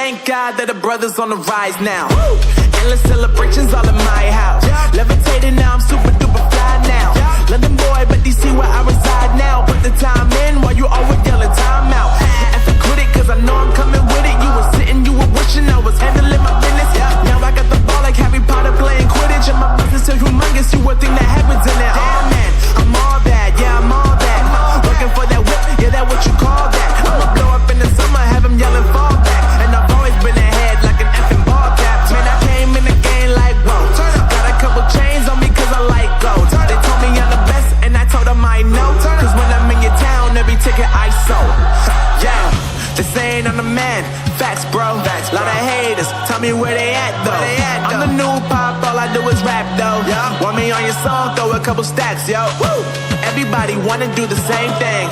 Thank God that the brothers on the rise now. Endless celebrations all in my house. Levitating now, I'm super duper fly now. London boy, but DC where I reside now. Put the time in while you always yelling time out. And for quit it, cause I know I'm coming with it. You were sitting, you were wishing I was handling my business. Now I got the ball like Harry Potter playing Quidditch. And my business so humongous, you would think that happens in it. Oh man, I'm all that, yeah, I'm all that. Looking for that whip, yeah, that what you call that. I'ma blow up in the summer, have them yelling fall back. And I've always been ahead like an effing ball cap. Man, I came in the game like, whoa. Got a couple chains on me cause I like gold. They told me I'm the best and I told them I know. Cause when I'm in your town, every ticket I sold. Yeah, they saying I'm the man. Facts, bro. Lot of haters, tell me where they at though. I'm the new pop, all I do is rap though. Want me on your song, throw a couple stacks, yo. Everybody wanna do the same thing.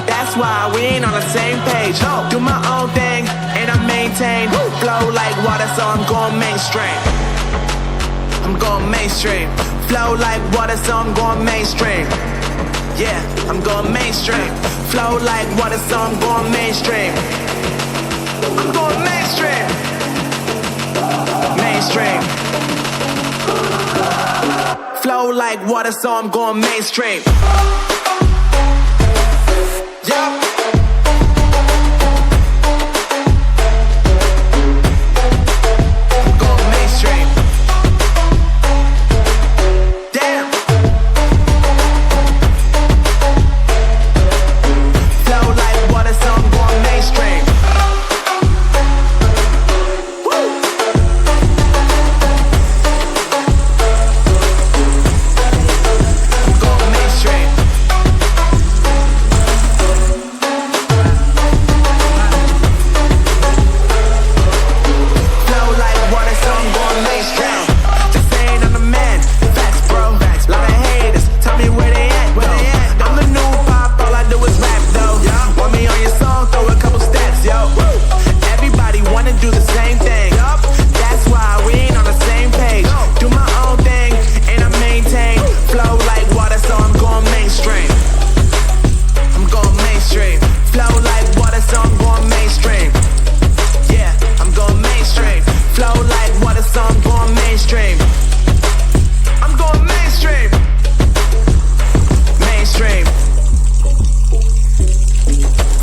That's why we ain't on the same page. Do my own thing and I maintain. Flow like water, so I'm going mainstream. I'm going mainstream. Flow like water, so I'm going mainstream. Yeah, I'm going mainstream. Flow like water, so I'm going mainstream. I'm going mainstream. Mainstream. Flow like water, so I'm going mainstream. Yup.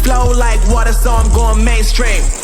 Flow like water, so I'm going mainstream.